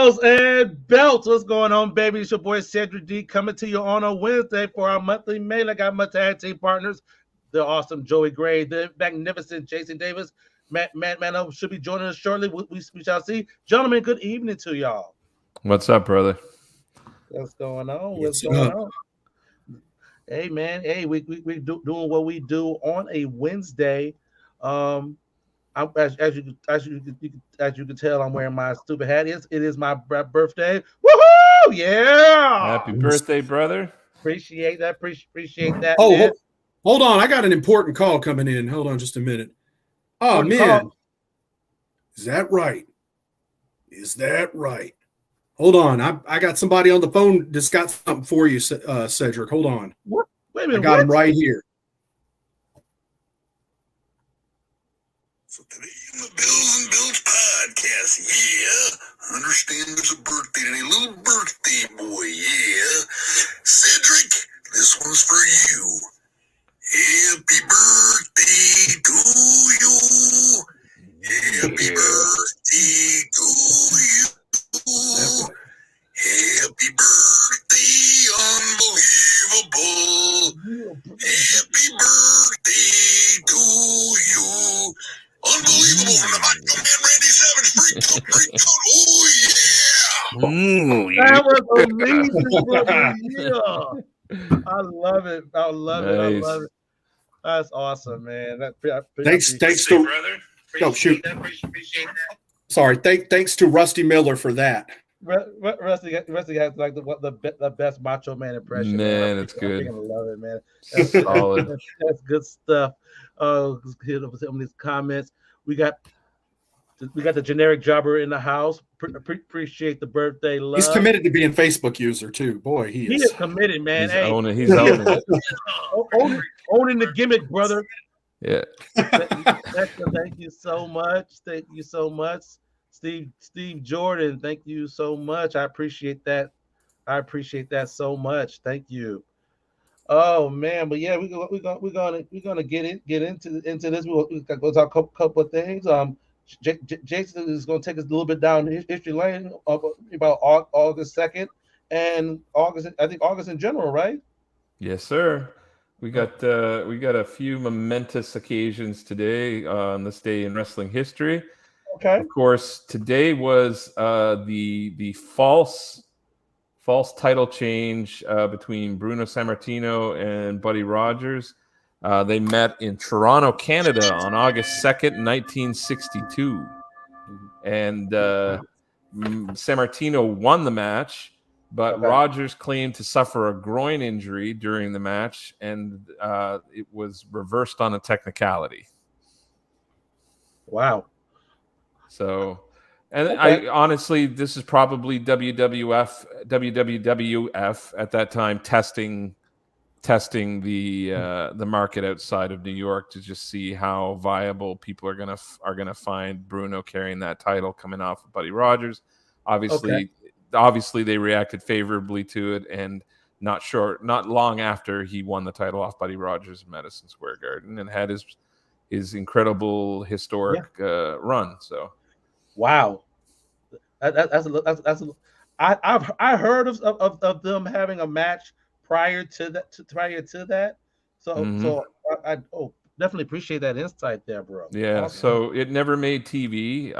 Bells and Belts. What's going on, baby? It's your boy Cedric D coming to you on a Wednesday for our monthly mail. I got my tag team partners, the awesome Joey Gray, the magnificent Jason Davis. Matt should be joining us shortly. We shall see. Gentlemen, good evening to y'all. What's up, brother? What's going on? What's going on? Hey, man. Hey, we doing what we do on a Wednesday. As you can tell, I'm wearing my stupid hat. It is my birthday. Woohoo! Yeah! Happy birthday, brother! Appreciate that. Appreciate that. Oh, hold on! I got an important call coming in. Hold on, just a minute. Oh man, is that right? Is that right? Hold on, I got somebody on the phone that's got something for you, Cedric. Hold on. What? Wait a minute. I got him right here. So today on the Bills and Bills podcast, yeah, understand there's a birthday today, little birthday boy, yeah. Cedric, this one's for you. Happy birthday to you. Happy birthday to you. Happy birthday, unbelievable. Happy birthday to you. Unbelievable from the Macho Man Randy Savage. Freak out. Oh, yeah. That was amazing, brother. Yeah. I love it. I love it. That's awesome, man. Thanks to brother. Oh, shoot. Appreciate that. Sorry. Thanks to Rusty Miller for that. Rusty has like the best Macho Man impression. Man, it's good. I love it, man. That's solid. That's good stuff. Here some of these comments. We got the generic jobber in the house. Appreciate the birthday love. He's committed to being a Facebook user too. Boy, he is committed, man. He's owning it. Owning the gimmick, brother. Yeah. Thank you so much. Thank you so much. Steve Jordan, thank you so much. I appreciate that. So much. Thank you. Oh man, but yeah, we're gonna get into this. We're gonna talk a couple of things. Jason is gonna take us a little bit down history lane about August 2nd and August in general, right? Yes, sir. We got a few momentous occasions today on this day in wrestling history. Okay. Of course, today was the false title change between Bruno Sammartino and Buddy Rogers. They met in Toronto, Canada on August 2nd, 1962. And Sammartino won the match, but Rogers claimed to suffer a groin injury during the match, and it was reversed on a technicality. Wow. So, I honestly, this is probably WWF at that time testing the market outside of New York to just see how viable people are gonna find Bruno carrying that title coming off of Buddy Rogers. Obviously, they reacted favorably to it, and not long after he won the title off Buddy Rogers in Madison Square Garden and had his incredible historic run. So. Wow, that's I heard of them having a match prior to that. So I definitely appreciate that insight there, bro. Yeah. Awesome. So it never made TV.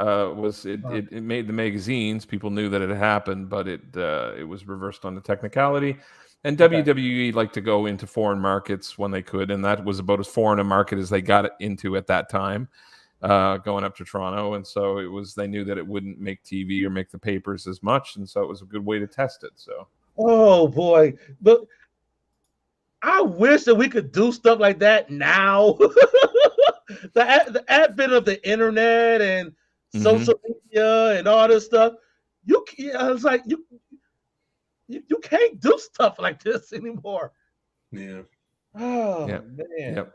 It made the magazines. People knew that it happened, but it was reversed on the technicality. And WWE liked to go into foreign markets when they could, and that was about as foreign a market as they got into at that time. Going up to Toronto, and so they knew that it wouldn't make TV or make the papers as much, and so it was a good way to test it. So, oh boy, but I wish that we could do stuff like that now. the advent of the internet and social media and all this stuff, it's like you can't do stuff like this anymore. Yeah. Oh man. Yep.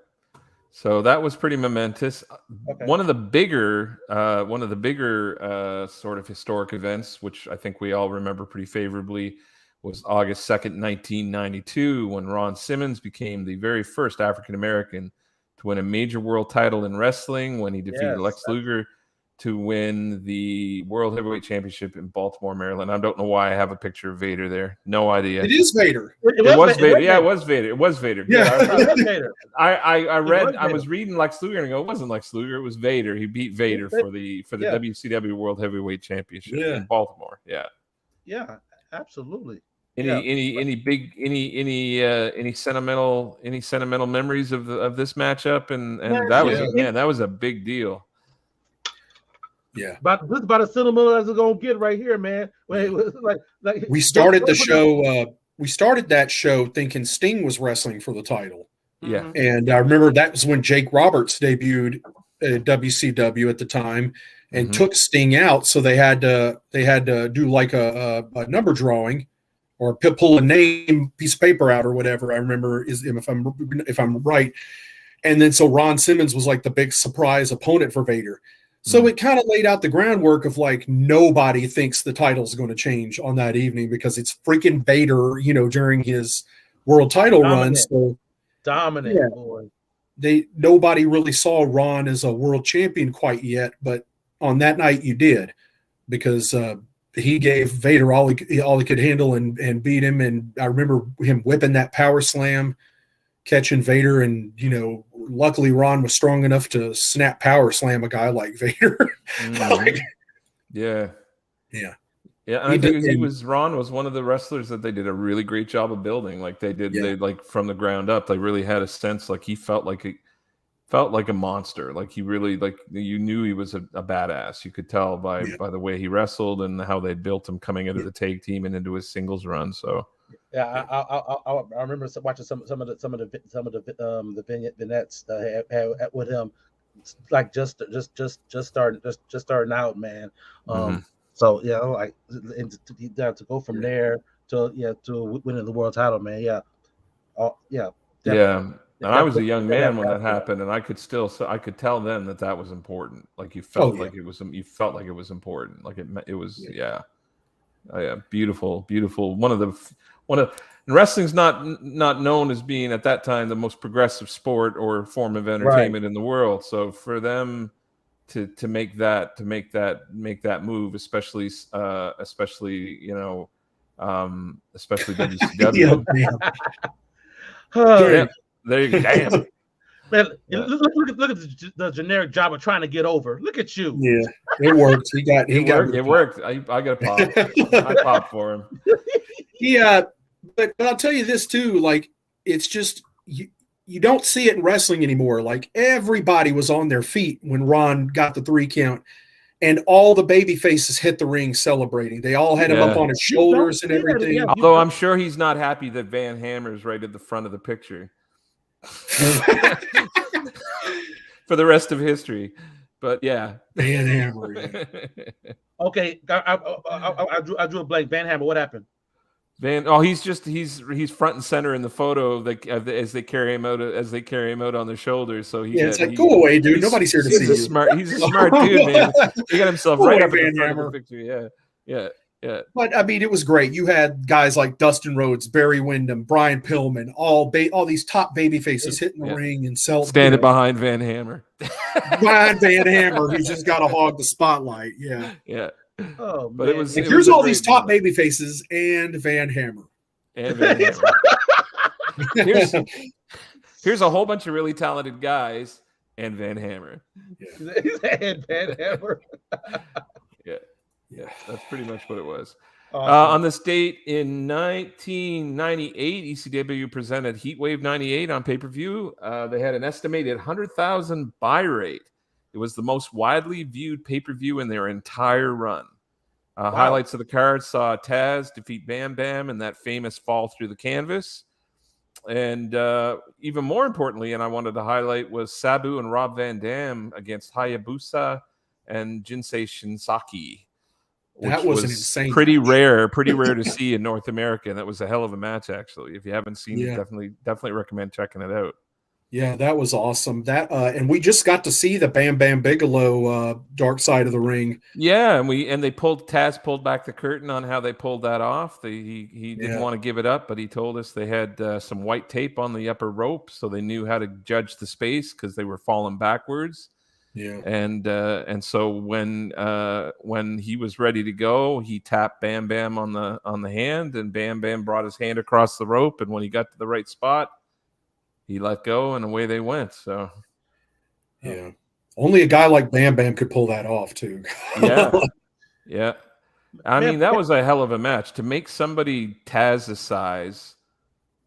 So that was pretty momentous. Okay. One of the bigger sort of historic events, which I think we all remember pretty favorably, was August 2nd, 1992, when Ron Simmons became the very first African American to win a major world title in wrestling when he defeated Lex Luger to win the World Heavyweight Championship in Baltimore, Maryland. I don't know why I have a picture of Vader there. No idea. It is Vader. It was Vader. Yeah, it was Vader. It was Vader. Good. Yeah. It was Vader. I read. I was reading Lex Luger and I go, it wasn't Lex Luger. It was Vader. He beat Vader for the WCW World Heavyweight Championship in Baltimore. Yeah. Yeah, absolutely. Any sentimental memories of this matchup and that was a big deal. Yeah, this is about as sentimental as it's gonna get right here, man. Like we started the show. We started that show thinking Sting was wrestling for the title. Yeah, and I remember that was when Jake Roberts debuted at WCW at the time and took Sting out. So they had to do like a number drawing or pull a name piece of paper out or whatever. I remember if I'm right. And then so Ron Simmons was like the big surprise opponent for Vader. So it kind of laid out the groundwork of like nobody thinks the title's going to change on that evening because it's freaking Vader, during his world title run. So dominant, boy. Nobody really saw Ron as a world champion quite yet, but on that night you did because he gave Vader all he could handle and beat him. And I remember him whipping that power slam, catching Vader, and luckily Ron was strong enough to snap power slam a guy like Vader. Yeah. And I think Ron was one of the wrestlers that they did a really great job of building. Like they did, they like from the ground up. They really had a sense like he felt like a monster. Like he really you knew he was a badass. You could tell by the way he wrestled and how they built him coming into the tag team and into his singles run. So. Yeah, I remember watching some of the vignettes with him, like just starting out, man. So to go from there to winning the world title, man. And I was a young man when that happened, and I could tell then that was important. Like you felt like it was important. Like it was beautiful. One of wrestling's not known as being at that time the most progressive sport or form of entertainment in the world. So for them to make that move, especially WCW. There you go. Damn. Man, look at the generic job of trying to get over. Look at you. Yeah, it worked. It worked. I got a pop. I popped for him. Yeah, but I'll tell you this too. Like, it's just you don't see it in wrestling anymore. Like everybody was on their feet when Ron got the 3 count, and all the baby faces hit the ring celebrating. They all had him up on his shoulders and everything. Although I'm sure he's not happy that Van Hammer's right at the front of the picture. For the rest of history, but Van Hammer. Okay, I drew a blank. Van Hammer, what happened? He's front and center in the photo as they carry him out on their shoulders. So it's like, go away, dude. Nobody's here to see you. He's a smart dude, man. He got himself right up in the front of the picture. Yeah. But I mean, it was great. You had guys like Dustin Rhodes, Barry Windham, Brian Pillman, all these top baby faces hitting the ring and standing behind Van Hammer. Behind Van Hammer, who's just got to hog the spotlight. Yeah. Oh, but it was. Here's all these top baby faces and Van Hammer. Here's a whole bunch of really talented guys and Van Hammer. And Van Hammer. Yeah, that's pretty much what it was. Awesome. On this date in 1998, ECW presented Heatwave 98 on pay-per-view. They had an estimated 100,000 buy rate. It was the most widely viewed pay-per-view in their entire run. Highlights of the card saw Taz defeat Bam Bam in that famous fall through the canvas. And even more importantly, and I wanted to highlight, was Sabu and Rob Van Dam against Hayabusa and Jinsei Shinsaki. That was an insane, pretty rare to see in North America. And that was a hell of a match, actually. If you haven't seen it, definitely recommend checking it out. Yeah, that was awesome. That and we just got to see the Bam Bam Bigelow dark side of the ring. Yeah, and Taz pulled back the curtain on how they pulled that off. He didn't want to give it up, but he told us they had some white tape on the upper rope, so they knew how to judge the space because they were falling backwards. Yeah. And so when he was ready to go, he tapped Bam Bam on the hand, and Bam Bam brought his hand across the rope, and when he got to the right spot, he let go, and away they went. So yeah, only a guy like Bam Bam could pull that off too. yeah. I mean, that was a hell of a match to make somebody Taz's size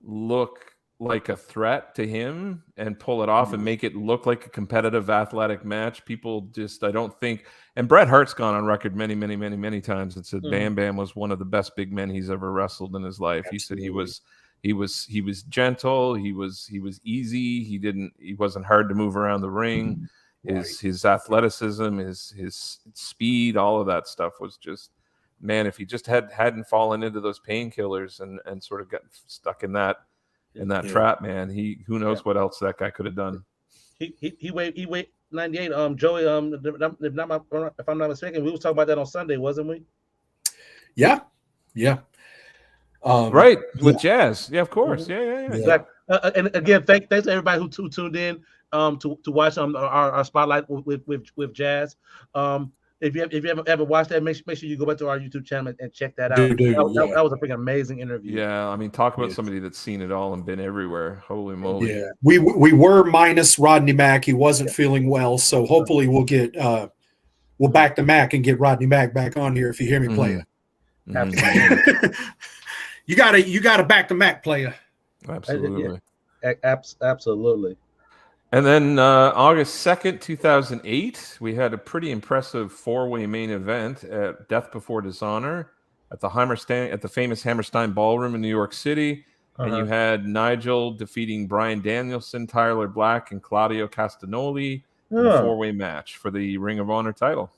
look like a threat to him and pull it off and make it look like a competitive athletic match. People just, I don't think, and Bret Hart's gone on record many times and said Bam Bam was one of the best big men he's ever wrestled in his life. Absolutely. He said he was gentle, he was easy, he wasn't hard to move around the ring. His athleticism, his speed, all of that stuff was just, man, if he just hadn't fallen into those painkillers and sort of got stuck in that trap, man, who knows what else that guy could have done. He weighed 98. Joey, if I'm not mistaken, we was talking about that on Sunday, wasn't we? Yeah. Right, with Jazz. Yeah, of course. Yeah. Exactly. And again, thanks to everybody who tuned in to watch our spotlight with Jazz. If you haven't ever watched that, make sure you go back to our YouTube channel and check that out. That was a freaking amazing interview. Yeah, I mean, talk about somebody that's seen it all and been everywhere. Holy moly! Yeah, we were minus Rodney Mack. He wasn't feeling well, so hopefully we'll back the Mac and get Rodney Mack back on here if you hear me play it. Absolutely. you gotta back the Mac player. Absolutely. Absolutely. And then August 2nd, 2008, we had a pretty impressive four-way main event at Death Before Dishonor at the famous Hammerstein Ballroom in New York City. And you had Nigel defeating Bryan Danielson, Tyler Black, and Claudio Castagnoli in a four-way match for the Ring of Honor title.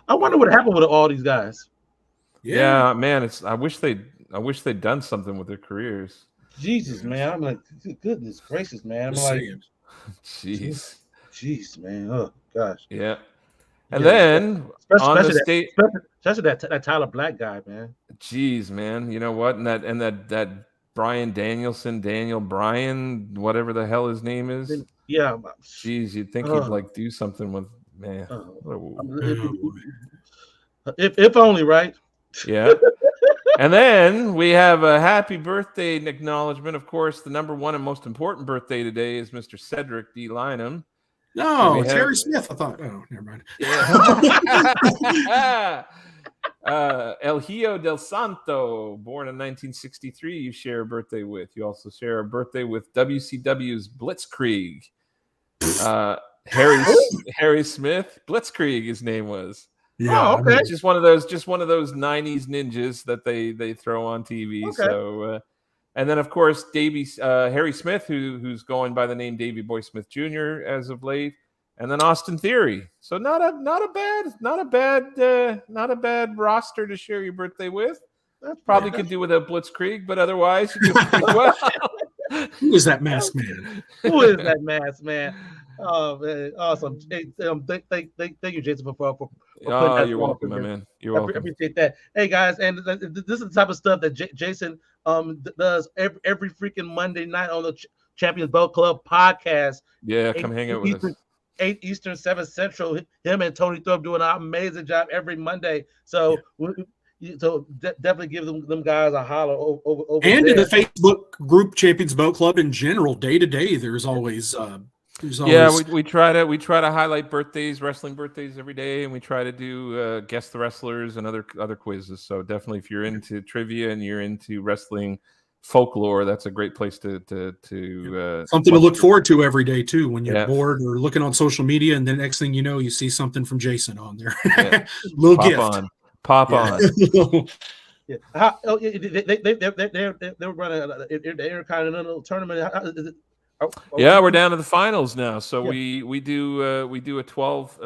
I wonder what happened with all these guys. Yeah, man, I wish they'd done something with their careers. Jesus, man. I'm like, goodness gracious, man. I'm like, jeez, man. Oh gosh. Yeah. And then especially that Tyler Black guy, man. Jeez, man. You know what? And that Bryan Danielson, Daniel Bryan, whatever the hell his name is. Yeah. Jeez, you'd think he'd like do something with, man. If only, right? Yeah. And then we have a happy birthday acknowledgement. Of course, the number one and most important birthday today is Mr. Cedric D. Lynham. No, it's Harry Smith. I thought, oh, never mind. Yeah. El Hijo del Santo, born in 1963, you share a birthday with. You also share a birthday with WCW's Blitzkrieg. Harry Smith, Blitzkrieg, his name was. Yeah, okay. Just one of those 90s ninjas that they throw on TV. Okay. So, and then of course Harry Smith, who's going by the name Davey Boy Smith Jr. as of late, and then Austin Theory. So not a bad roster to share your birthday with. Probably could do with a Blitzkrieg, but otherwise you do pretty well. Who is that masked man? Who is that masked man? Oh man, awesome! Hey, thank you, Jason, for you're welcome, my man. You're welcome. I appreciate that. Hey guys, and this is the type of stuff that Jason does every freaking Monday night on the Champions Boat Club podcast. Yeah, come hang out with us. 8 Eastern, 7 Central. Him and Tony Thorpe doing an amazing job every Monday. So. Yeah. Definitely give them guys a holler over and there. In the Facebook group Champions Boat Club in general, day to day, there's always we try to highlight wrestling birthdays every day, and we try to do guess the wrestlers and other quizzes. So definitely, if you're into trivia and you're into wrestling folklore, that's a great place to something to look forward to every day too. When you're bored or looking on social media, and the next thing you know, you see something from Jason on there. Little gift. Pop on. Yeah. They were running the Intercontinental tournament. Yeah, we're down to the finals now. So we do a 12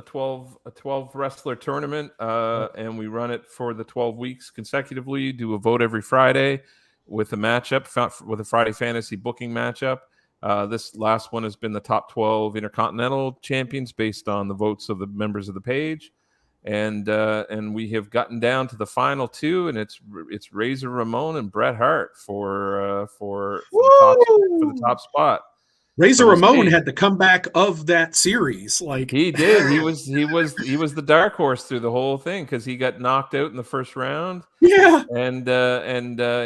wrestler tournament, and we run it for the 12 weeks consecutively. Do a vote every Friday with a matchup, with a Friday fantasy booking matchup. This last one has been the top 12 Intercontinental champions based on the votes of the members of the page. And we have gotten down to the final two, and it's Razor Ramon and Bret Hart for the top spot. Razor from the Ramon state. had the comeback of that series. Like He did. He was the dark horse through the whole thing because he got knocked out in the first round. Yeah. And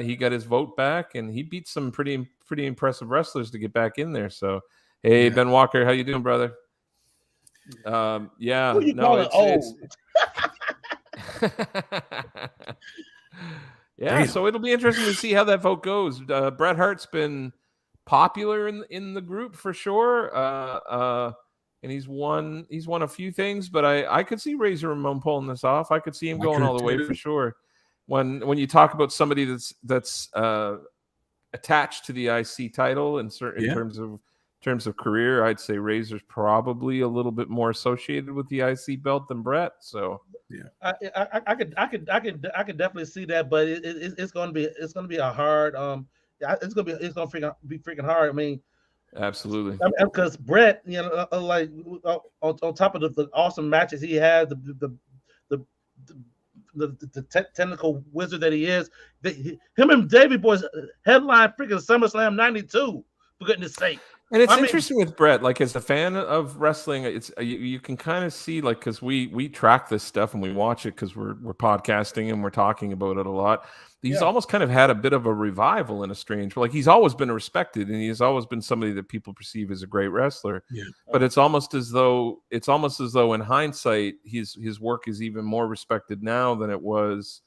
he got his vote back, and he beat some pretty impressive wrestlers to get back in there. So, hey, Ben Walker, how you doing, brother? Yeah, Who you no, calling old? Yeah, Damn. so it'll be interesting to see how that vote goes. Bret Hart's been popular in the group for sure, and he's won a few things. But I could see Razor Ramon pulling this off. I could see him going all the way for sure. When you talk about somebody that's attached to the IC title in terms of career, I'd say Razor's probably a little bit more associated with the IC belt than Bret. So. Yeah, I could definitely see that, but it's going to be a hard it's going to be freaking hard. I mean, absolutely, because Bret, like on top of the awesome matches he had, the technical wizard that he is, him and Davey Boy's headline freaking SummerSlam '92, for goodness sake. And it's interesting with Bret, like as a fan of wrestling, it's you can kind of see, like, because we track this stuff and we watch it because we're podcasting and we're talking about it a lot. He's almost kind of had a bit of a revival in a strange way. Like he's always been respected and he's always been somebody that people perceive as a great wrestler. Yeah. But it's almost as though in hindsight his work is even more respected now than it was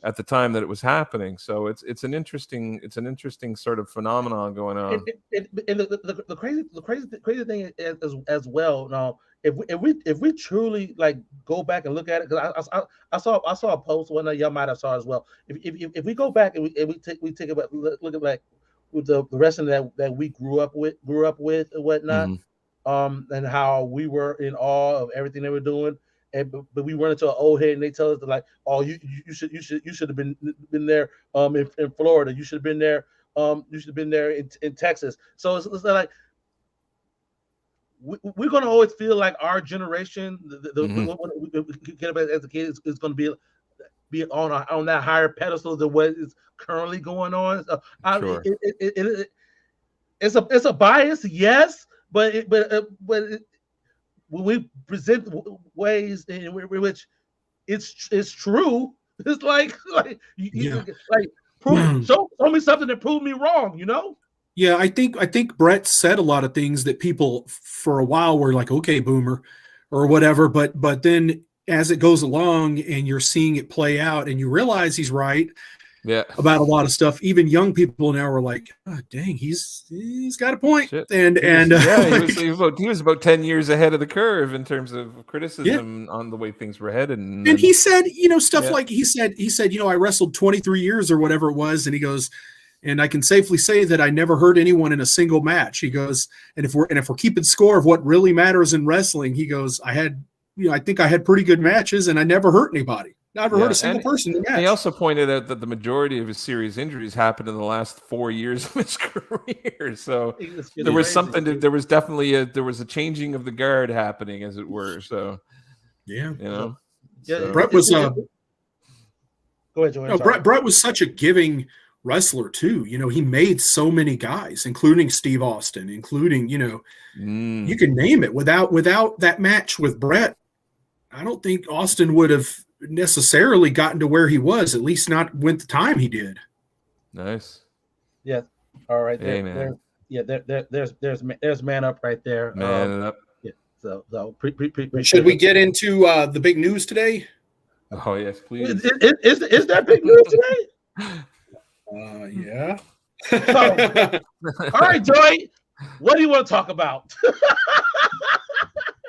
at the time that it was happening. So it's an interesting sort of phenomenon going on. And the crazy thing is, as well. Now, if we truly like go back and look at it, because I saw a post one that y'all might have saw as well. If we go back and we take a look at like with the wrestling that we grew up with and whatnot, and how we were in awe of everything they were doing. But we run into an old head and they tell us that, like, oh, you should have been there in Florida. You should have been there. You should have been there in Texas. So it's like we're gonna always feel like our generation, we get up as a kid, is going to be on that higher pedestal than what is currently going on. So, sure. It's a bias, yes, but when we present ways in which it's true, it's like show me something that proved me wrong, Yeah, I think Bret said a lot of things that people for a while were like, okay, boomer, or whatever, but then as it goes along and you're seeing it play out and you realize he's right. Yeah, about a lot of stuff. Even young people now are like, oh, dang, he's got a point. Shit. He was about 10 years ahead of the curve in terms of criticism on the way things were headed. And he said, stuff like he said, I wrestled 23 years or whatever it was, and he goes, and I can safely say that I never hurt anyone in a single match. He goes, and if we're keeping score of what really matters in wrestling, he goes, I think I had pretty good matches, and I never hurt anybody. Never heard a single person in the match. He also pointed out that the majority of his serious injuries happened in the last 4 years of his career. So there was definitely a changing of the guard happening, as it were. So Bret was go ahead, Joey. Bret was such a giving wrestler too. He made so many guys, including Steve Austin, including you can name it. Without that match with Bret, I don't think Austin would have necessarily gotten to where he was, at least not with the time he did. Nice. Yeah. All right. Hey, man. There's man up right there. Man up. Yeah. So should we get into the big news today? Oh yes, please. Is that big news today? Yeah. All right, Joey. What do you want to talk about?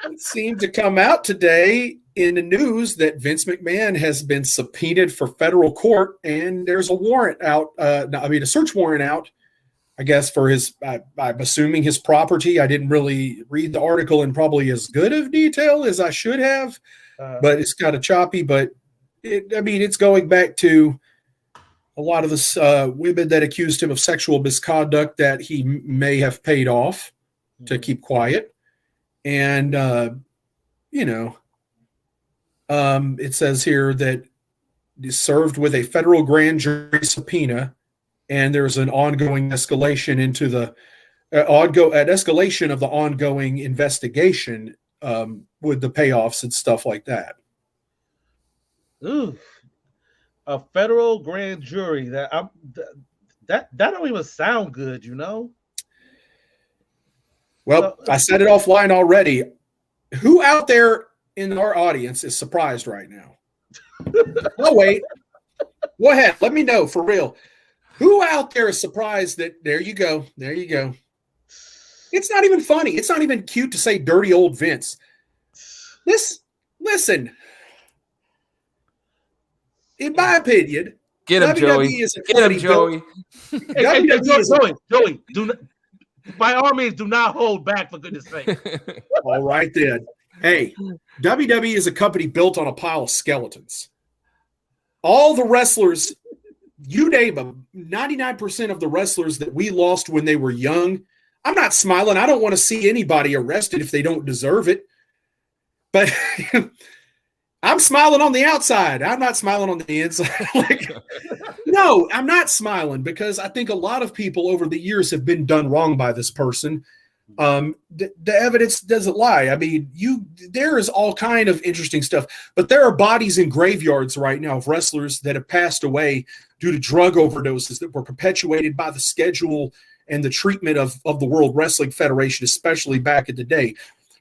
It seemed to come out today in the news that Vince McMahon has been subpoenaed for federal court, and there's a warrant out. A search warrant out, I guess, for his. I'm assuming his property. I didn't really read the article in probably as good of detail as I should have, but it's kind of choppy. But it's going back to a lot of the women that accused him of sexual misconduct that he may have paid off to keep quiet. And, it says here that he's served with a federal grand jury subpoena, and there's an ongoing escalation into the an escalation of the ongoing investigation with the payoffs and stuff like that. Ooh, a federal grand jury that don't even sound good, you know. Well, I said it offline already. Who out there in our audience is surprised right now? Oh, wait. Go ahead. Let me know for real. Who out there is surprised that there you go. There you go. It's not even funny. It's not even cute to say dirty old Vince. Listen. In my opinion, get him, Joey. Get him, Joey. Joey, do not, by all means, do not hold back, for goodness sake. All right, then. Hey, WWE is a company built on a pile of skeletons. All the wrestlers, you name them, 99% of the wrestlers that we lost when they were young, I'm not smiling. I don't want to see anybody arrested if they don't deserve it. But I'm smiling on the outside. I'm not smiling on the inside. No, I'm not smiling because I think a lot of people over the years have been done wrong by this person. The evidence doesn't lie. I mean, there is all kind of interesting stuff, but there are bodies in graveyards right now of wrestlers that have passed away due to drug overdoses that were perpetuated by the schedule and the treatment of the World Wrestling Federation, especially back in the day.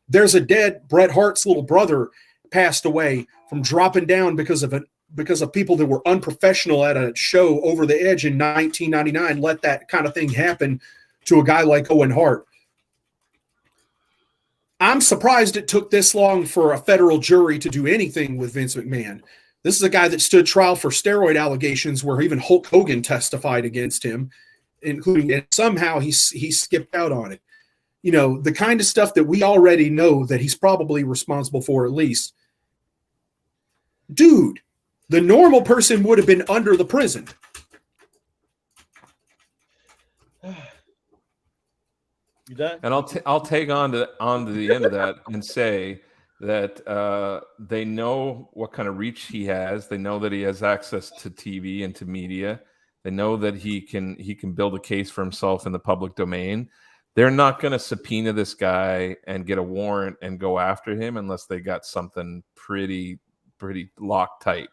There's a dead Bret Hart's little brother passed away from dropping down because of people that were unprofessional at a show over the edge in 1999. Let that kind of thing happen to a guy like Owen Hart. I'm surprised it took this long for a federal jury to do anything with Vince McMahon. This is a guy that stood trial for steroid allegations where even Hulk Hogan testified against him, including, and somehow he skipped out on it. You know, the kind of stuff that we already know that he's probably responsible for, at least. Dude, the normal person would have been under the prison. You done? And I'll take on to the end of that and say that they know what kind of reach he has. They know that he has access to TV and to media. They know that he can build a case for himself in the public domain. They're not going to subpoena this guy and get a warrant and go after him unless they got something pretty locked tight.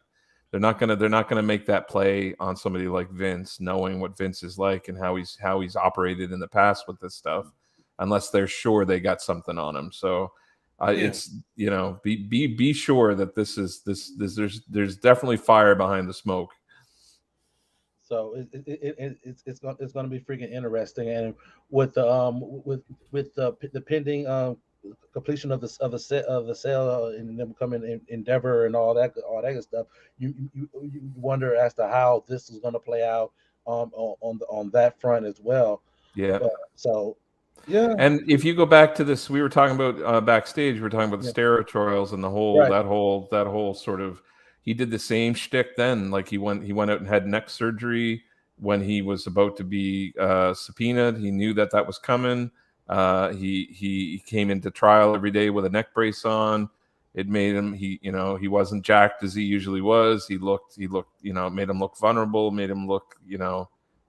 They're not gonna make that play on somebody like Vince, knowing what Vince is like and how he's operated in the past with this stuff, unless they're sure they got something on him. So it's, you know, be sure that there's definitely fire behind the smoke. So it's going to be freaking interesting, and with the pending completion of the sale and them coming in Endeavor and all that good stuff, you wonder as to how this is going to play out on that front as well. Yeah. So yeah. And if you go back to this, we were talking about backstage. We were talking about the steroid trials and the whole that whole sort of. He did the same shtick then. Like he went out and had neck surgery when he was about to be subpoenaed. He knew that was coming. He came into trial every day with a neck brace on. It made him he wasn't jacked as he usually was. He looked made him look vulnerable, made him look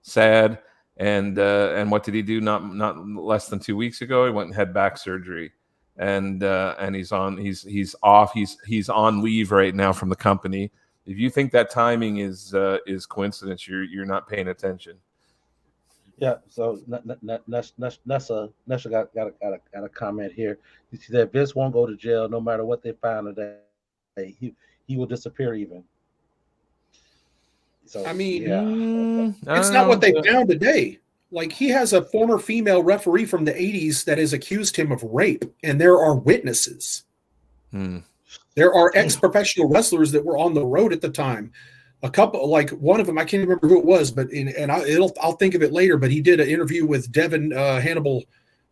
sad. And what did he do? Not less than 2 weeks ago, he went and had back surgery. And he's on leave right now from the company. If you think that timing is coincidence, you're not paying attention. Yeah. So Nessa got a comment here. He said Vince won't go to jail no matter what they find today. He will disappear even. So I mean, yeah. It's not what they found today. Like, he has a former female referee from the 80s that has accused him of rape, and there are witnesses. There are ex-professional wrestlers that were on the road at the time. A couple, like one of them, I can't remember who it was, but I'll think of it later. But he did an interview with Devin Hannibal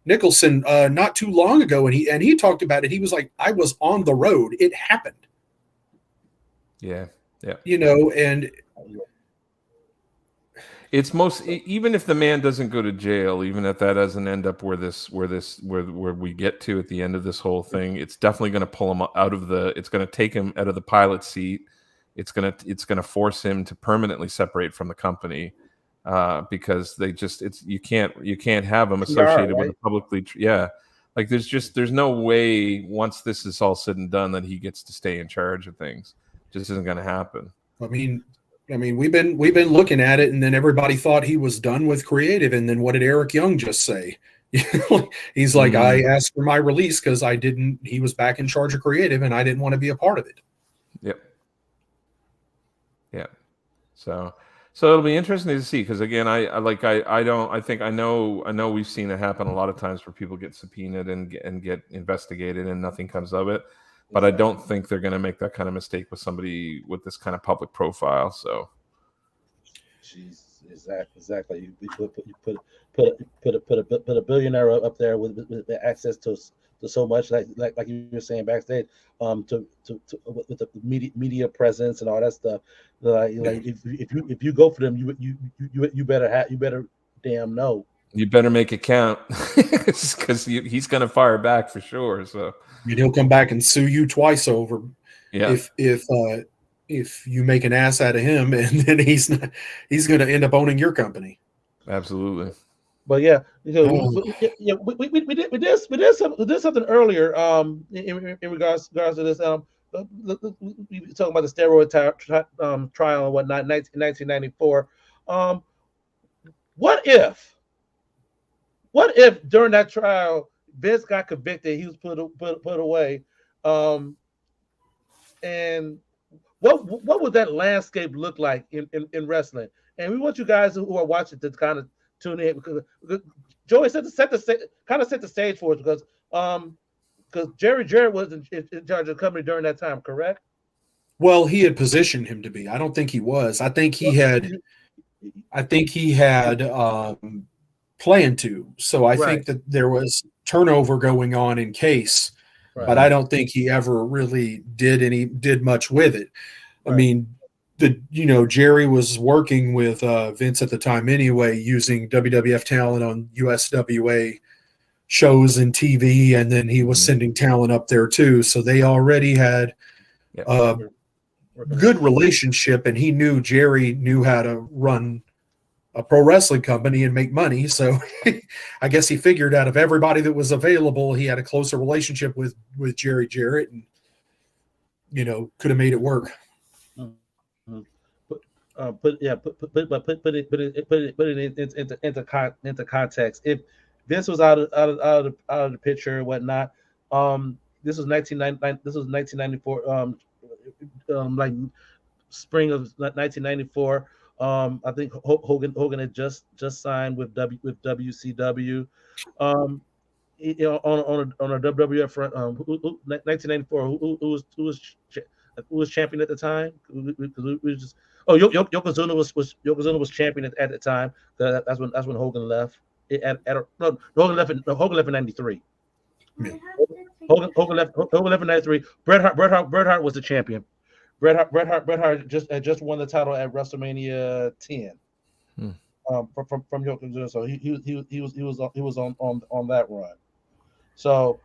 Nicholson not too long ago, and he talked about it. He was like, "I was on the road; it happened." Yeah. And it's even if the man doesn't go to jail, even if that doesn't end up where we get to at the end of this whole thing, it's definitely going to pull him out of it's going to take him out of the pilot seat. It's going to force him to permanently separate from the company. because they just you can't have them PR, associated with right? a publicly like there's no way once this is all said and done that he gets to stay in charge of things. Just isn't going to happen. I mean, we've been looking at it, and then everybody thought he was done with creative, and then what did Eric Young just say? He's like, I asked for my release because he was back in charge of creative, and I didn't want to be a part of it. Yep. Yeah. So it'll be interesting to see, because again, I know we've seen it happen a lot of times where people get subpoenaed and get investigated and nothing comes of it. But I don't think they're going to make that kind of mistake with somebody with this kind of public profile. So, jeez, exactly. You put a billionaire up there with access to so much, like you were saying backstage, with the media presence and all that stuff. Like if you go for them, you better damn know. You better make it count, because he's going to fire back for sure. So. And he'll come back and sue you twice over if you make an ass out of him, and then he's going to end up owning your company. Absolutely. But yeah, we did something earlier in regards to this. We were talking about the steroid trial and whatnot in 1994. What if during that trial Vince got convicted, he was put away, and what would that landscape look like in wrestling? And we want you guys who are watching to kind of tune in, because Joey set the stage for us, because Jerry Jarrett was in charge of the company during that time, correct? Well, he had positioned him to be. I don't think he was. I think he had planned to. So I think that there was turnover going on in case, but I don't think he ever really did much with it. I mean, Jerry was working with Vince at the time anyway, using WWF talent on USWA shows and TV, and then he was sending talent up there too. So they already had a good relationship, and Jerry knew how to run a pro wrestling company and make money. So I guess he figured out of everybody that was available, he had a closer relationship with Jerry Jarrett, and could have made it work. Put it into context. If Vince was out of the picture and whatnot, this was 1994, like spring of 1994. I think Hogan had just signed with WCW. On a WWF front, 1994. Who was champion at the time? Yokozuna was champion at the time. That's when Hogan left. Hogan left in '93. Hogan left in '93. Bret Hart was the champion. Bret Hart just won the title at WrestleMania 10 from Yokozuna. So he was on that run. So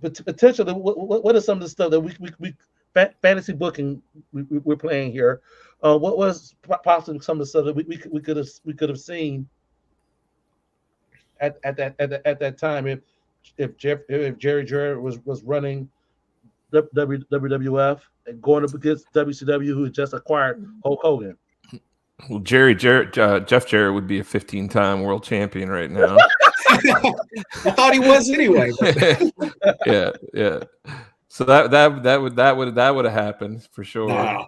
potentially what are some of the stuff that we fantasy booking we're playing here? What was possibly some of the stuff that we could have seen at that time if Jerry Jarrett was running WWF and going up against WCW, who had just acquired Hulk Hogan? Well, Jeff Jarrett would be a 15-time world champion right now. I thought he was anyway. Yeah. So that would have happened for sure. Nah.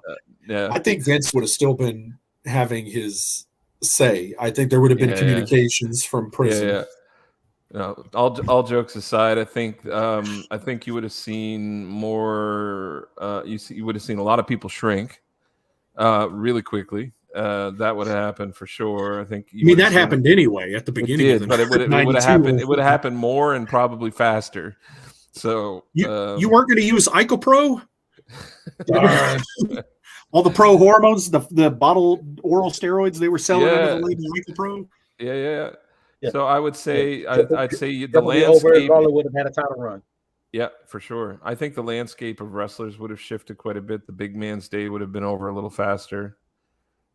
Yeah, I think Vince would have still been having his say. I think there would have been communications from prison. Yeah. No, all jokes aside, I think you would have seen more. You would have seen a lot of people shrink really quickly. That would have happened for sure. I think. That happened anyway at the beginning. It did, but it would have happened. It would have happened more and probably faster. So you weren't going to use IcoPro? All the pro hormones, the bottled oral steroids they were selling under the label IcoPro. Yeah. So I would say I'd say the landscape would have had a title run. Yeah, for sure. I think the landscape of wrestlers would have shifted quite a bit. The big man's day would have been over a little faster.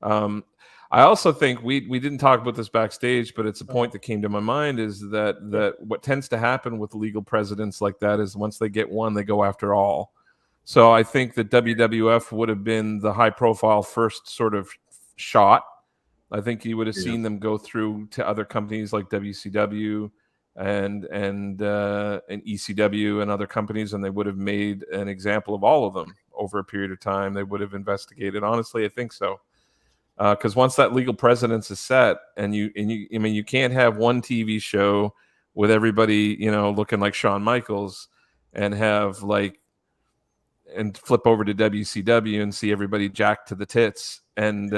I also think we didn't talk about this backstage, but it's a point that came to my mind is that what tends to happen with legal presidents like that is once they get one, they go after all. So I think that WWF would have been the high profile first sort of shot. I think you would have seen them go through to other companies like WCW and ECW and other companies, and they would have made an example of all of them over a period of time. They would have investigated. Honestly, I think so. Because once that legal precedence is set, and you can't have one TV show with everybody, looking like Shawn Michaels, and have and flip over to WCW and see everybody jacked to the tits and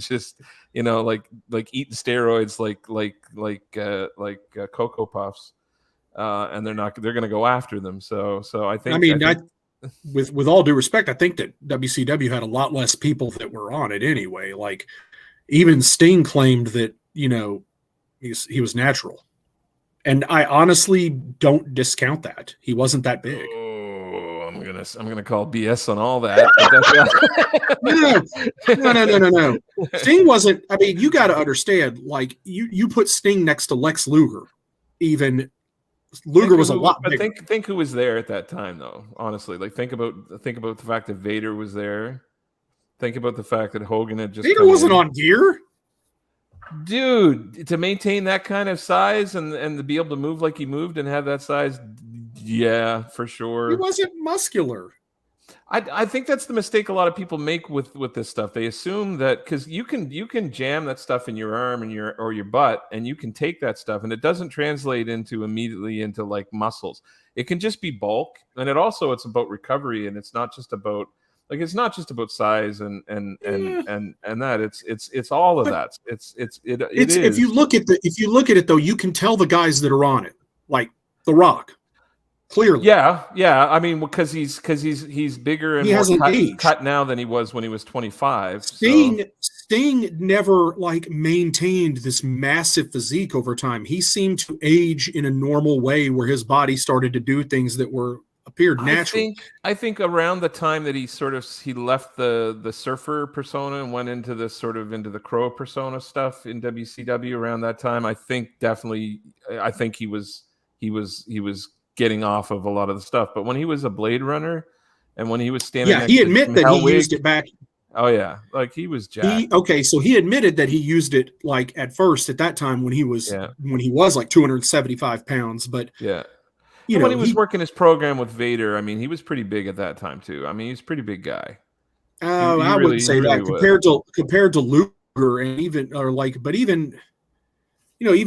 just eating steroids like Cocoa Puffs, and they're going to go after them. So I think. With all due respect, I think that WCW had a lot less people that were on it anyway. Like even Sting claimed that he was natural, and I honestly don't discount that. He wasn't that big. Oh, I'm gonna call BS on all that. No. Sting wasn't. I mean, you got to understand. Like you put Sting next to Lex Luger, even. Luger was a lot bigger. Think who was there at that time, though. Honestly, think about the fact that Vader was there. Think about the fact that Hogan had just. Vader wasn't on gear, dude. To maintain that kind of size and to be able to move like he moved and have that size, yeah, for sure. He wasn't muscular. I think that's the mistake a lot of people make with this stuff. They assume that because you can jam that stuff in your arm and your butt, and you can take that stuff, and it doesn't translate immediately into muscles. It can just be bulk, and it's about recovery, and it's not just about size and that it's all of that. If you look at it though, you can tell the guys that are on it, like The Rock. Clearly, yeah. I mean, because he's bigger and more cut now than he was when he was 25. Sting never maintained this massive physique over time. He seemed to age in a normal way, where his body started to do things that appeared natural. I think around the time that he left the surfer persona and went into into the crow persona stuff in WCW. Around that time, I think he was getting off of a lot of the stuff. But when he was a Blade Runner and when he was standing he admitted that he used it back. Oh yeah, he was jacked. So he admitted that he used it at first at that time when he was 275 pounds. But when he was working his program with Vader, I mean, he was pretty big at that time too. I mean, he's a pretty big guy. I wouldn't say that compared to Luger and even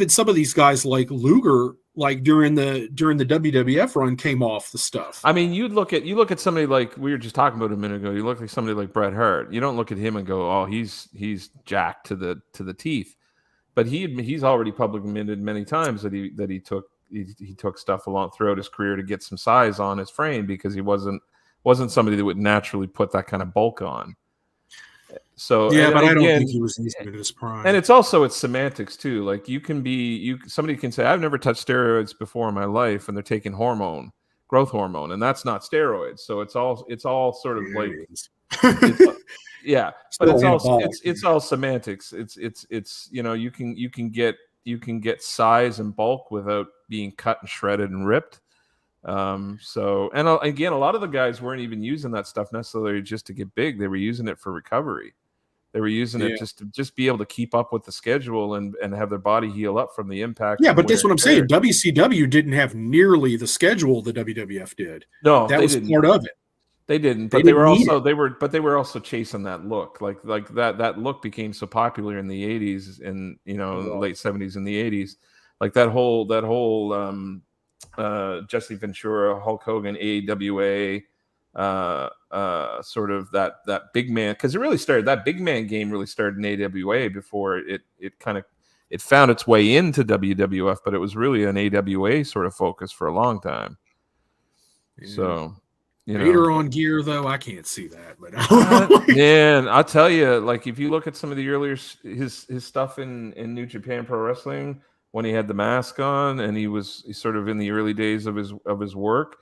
some of these guys like Luger. During the WWF run, came off the stuff. I mean, you look at somebody like we were just talking about a minute ago. You look at somebody like Bret Hart. You don't look at him and go, "Oh, he's jacked to the teeth." But he's already publicly admitted many times that he took stuff along throughout his career to get some size on his frame because he wasn't somebody that would naturally put that kind of bulk on. So but I don't think he was using it in his prime. And it's semantics too. Somebody can say, I've never touched steroids before in my life, and they're taking growth hormone, and that's not steroids. So it's all sort of but it's all semantics. It's you can get size and bulk without being cut and shredded and ripped. And again, a lot of the guys weren't even using that stuff necessarily just to get big. They were using it for recovery. They were using it just to be able to keep up with the schedule and have their body heal up from the impact. Yeah, but that's what I'm saying. WCW didn't have nearly the schedule the WWF did. No, that was part of it. They didn't, but they were also chasing that look. Like that look became so popular in the 80s and late 70s and the 80s. Like that whole Jesse Ventura, Hulk Hogan, AWA, sort of that big man, because that big man game really started in AWA before it found its way into WWF, but it was really an AWA sort of focus for a long time. Yeah. So Vader on gear though, I can't see that. But man, I'll tell you, if you look at some of the earlier his stuff in New Japan Pro Wrestling when he had the mask on and he was sort of in the early days of his work.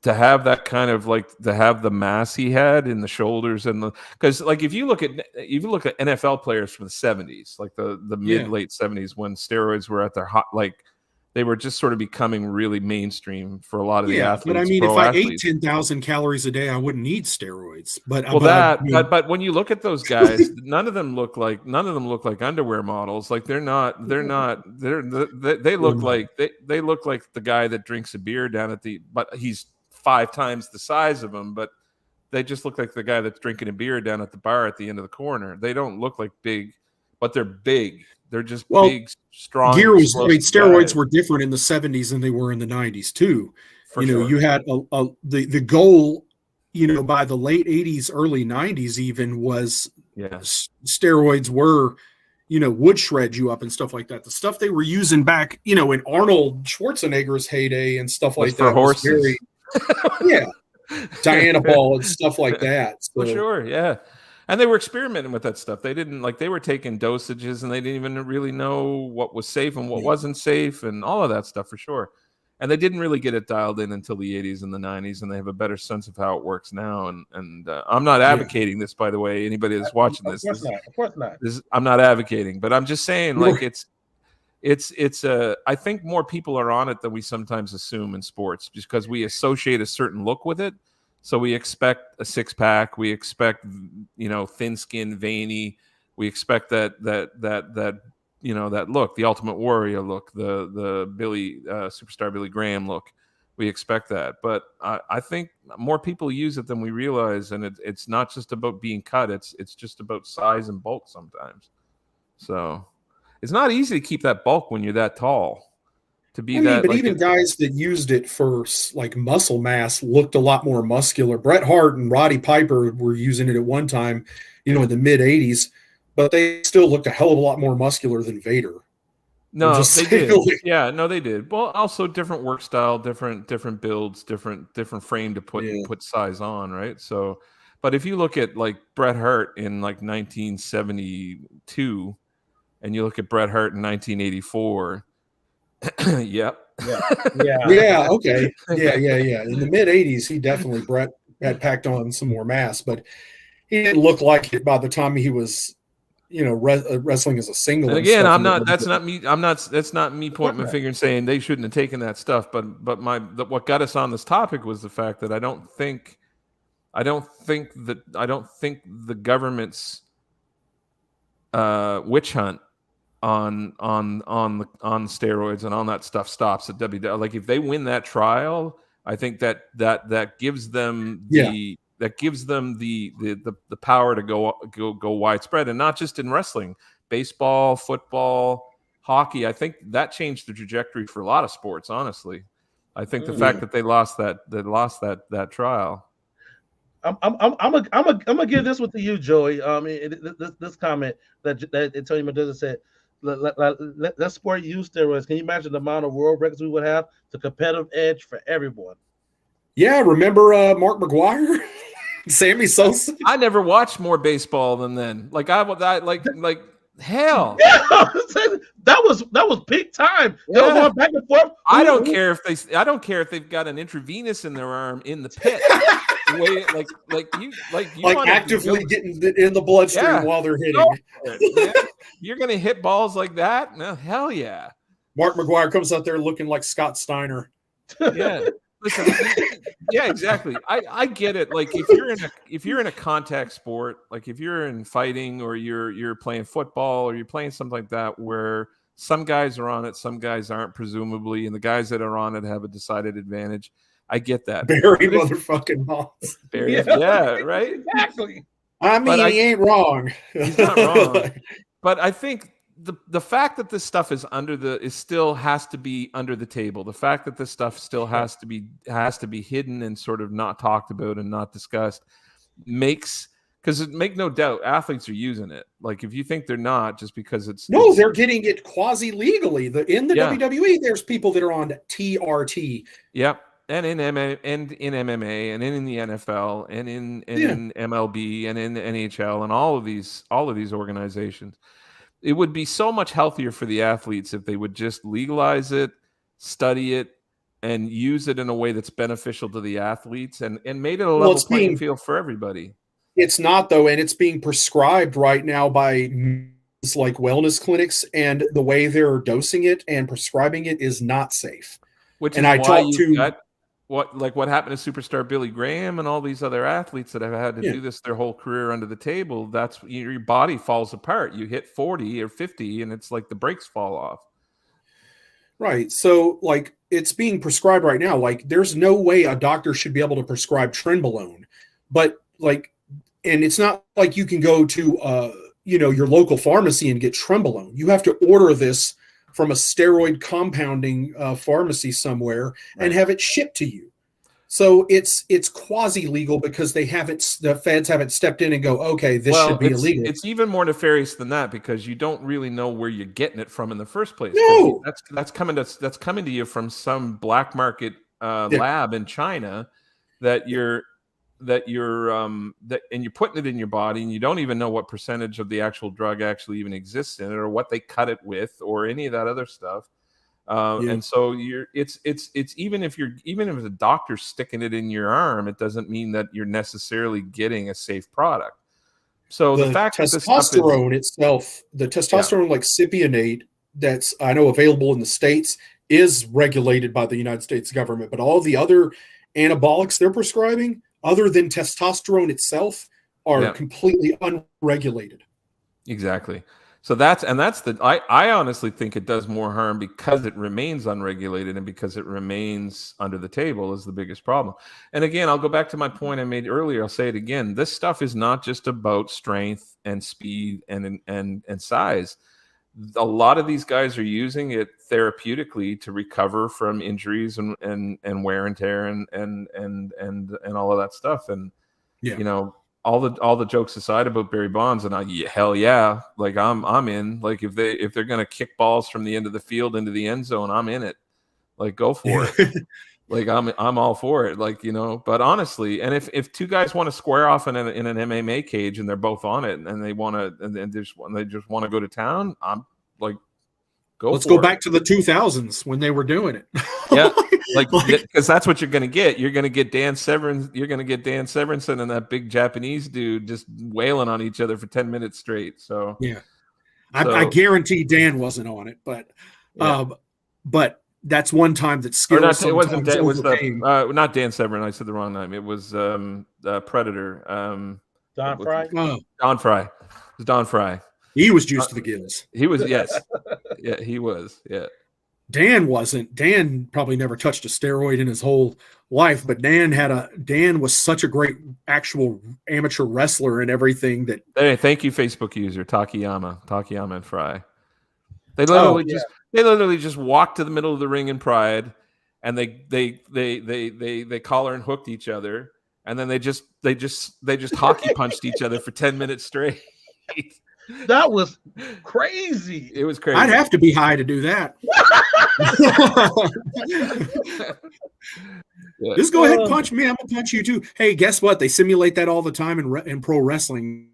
to have that kind of like to have the mass he had in the shoulders and the because like if you look at NFL players from the 70s, like the mid late 70s when steroids were at their hot, like they were just sort of becoming really mainstream for a lot of the athletes. But I mean, if I ate 10,000 calories a day, I wouldn't need steroids. But but when you look at those guys, none of them look like underwear models. Like they look like they look like the guy that drinks a beer down at but he's 5 times the size of him, but they just look like the guy that's drinking a beer down at the bar at the end of the corner. They don't look like big, but they're big. They're just big, strong. Steroids were different in the 70s than they were in the 90s too. You had the goal, by the late 80s, early 90s even was steroids were, would shred you up and stuff like that. The stuff they were using back, in Arnold Schwarzenegger's heyday and stuff like that. For horses. Diana Ball and stuff like that. So. For sure, yeah. And they were experimenting with that stuff. They didn't they were taking dosages and they didn't even really know what was safe and what wasn't safe and all of that stuff for sure. And they didn't really get it dialed in until the 80s and the 90s, and they have a better sense of how it works now. And I'm not advocating this, by the way. Anybody that's watching Of course not. I'm not advocating, but I'm just saying, like it's I think more people are on it than we sometimes assume in sports, just because we associate a certain look with it. So we expect a 6-pack. We expect, thin skin, veiny. We expect that look, the Ultimate Warrior look, the superstar Billy Graham look. We expect that, but I think more people use it than we realize, and it's not just about being cut. It's just about size and bulk sometimes. So it's not easy to keep that bulk when you're that tall. But even guys that used it for like muscle mass looked a lot more muscular. Bret Hart and Roddy Piper were using it at one time, in the mid 80s, but they still looked a hell of a lot more muscular than Vader. No, they did. Yeah, no, they did. Well, also different work style, different builds, different frame to put size on, right? So, but if you look at like Bret Hart in like 1972, and you look at Bret Hart in 1984. Yep. Yeah. Okay. Yeah. In the mid 80s, he definitely Bret had packed on some more mass, but he didn't look like it by the time he was, wrestling as a single. And again, that's not me pointing my finger and saying they shouldn't have taken that stuff. But what got us on this topic was the fact that I don't think the government's witch hunt on steroids and on that stuff stops at WWE. Like if they win that trial, I think that gives them the power to go widespread, and not just in wrestling, baseball, football, hockey. I think that changed the trajectory for a lot of sports. Honestly, I think the fact that they lost that trial. I'm gonna give this one to you, Joey. This comment that Antonio Mendoza said. Let sport use steroids. Can you imagine the amount of world records we would have? The competitive edge for everyone. Yeah, remember Mark McGwire, Sammy Sosa? I never watched more baseball than then. Like hell. Yeah, that was peak time. They were going back and forth. I don't care if they've got an intravenous in their arm in the pit. You actively getting in the bloodstream while they're hitting. You're gonna hit balls like that? No, hell yeah. Mark McGwire comes out there looking like Scott Steiner. Yeah, listen. Yeah, exactly. I get it. Like if you're in a contact sport, like if you're in fighting or you're playing football or you're playing something like that, where some guys are on it, some guys aren't, presumably, and the guys that are on it have a decided advantage. I get that. Barry motherfucking Bonds. Yeah, right? Exactly. I mean, he ain't wrong. He's not wrong. But I think the fact that this stuff is still has to be under the table. The fact that this stuff still has to be hidden and sort of not talked about and not discussed because make no doubt athletes are using it. Like if you think they're not, just because they're getting it quasi legally. In the WWE, there's people that are on TRT. Yep. And in MMA and in the NFL and in MLB and in the NHL and all of these organizations, it would be so much healthier for the athletes if they would just legalize it, study it, and use it in a way that's beneficial to the athletes and made it a level playing field for everybody. It's not, though, and it's being prescribed right now by like wellness clinics, and the way they're dosing it and prescribing it is not safe. Which and is I why talked you to got what happened to superstar Billy Graham and all these other athletes that have had to do this their whole career under the table. That's your body falls apart. You hit 40 or 50 and it's like the brakes fall off. Right. So like it's being prescribed right now. Like there's no way a doctor should be able to prescribe trenbolone, but like, and it's not like you can go to, your local pharmacy and get trenbolone. You have to order this from a steroid compounding pharmacy somewhere and have it shipped to you. So it's quasi legal because the feds haven't stepped in and go, okay, this should be illegal. It's even more nefarious than that because you don't really know where you're getting it from in the first place. No, that's coming to you from some black market lab in China and you're putting it in your body and you don't even know what percentage of the actual drug actually even exists in it or what they cut it with or any of that other stuff. And so it's even if the doctor's sticking it in your arm, it doesn't mean that you're necessarily getting a safe product. So the fact that testosterone itself, the testosterone like cypionate that's I know available in the States is regulated by the United States government, but all the other anabolics they're prescribing other than testosterone itself are completely unregulated. Exactly. So I honestly think it does more harm because it remains unregulated and because it remains under the table is the biggest problem. And again, I'll go back to my point I made earlier. I'll say it again. This stuff is not just about strength and speed and size. A lot of these guys are using it therapeutically to recover from injuries and wear and tear and all of that stuff. And all the jokes aside about Barry Bonds and hell yeah, like I'm in. Like if they're gonna kick balls from the end of the field into the end zone, I'm in it. Like go for it. Like I'm all for it. Like but honestly, and if two guys want to square off in an MMA cage and they're both on it and they want to and they just want to go to town, I'm like go. Let's go back to the 2000s when they were doing it. Yeah, because that's what you're going to get. You're going to get Dan Severn. You're going to get Dan Severinsen and that big Japanese dude just wailing on each other for 10 minutes straight. So I guarantee Dan wasn't on it, but that's one time that skill. It wasn't. It was not Dan Severn. I said the wrong name. It was Predator. Don Fry. Don Fry. It was Don Fry. He was juiced to the gills. He was, yes. Yeah, he was. Yeah. Dan wasn't. Dan probably never touched a steroid in his whole life, but Dan was such a great actual amateur wrestler and everything that. Hey, thank you, Facebook user Takayama and Fry. They literally just walked to the middle of the ring in Pride, and they collar and hooked each other, and then they just hockey punched each other for 10 minutes straight. That was crazy. It was crazy. I'd have to be high to do that. Just go ahead and punch me. I'm gonna punch you too. Hey, guess what? They simulate that all the time in pro wrestling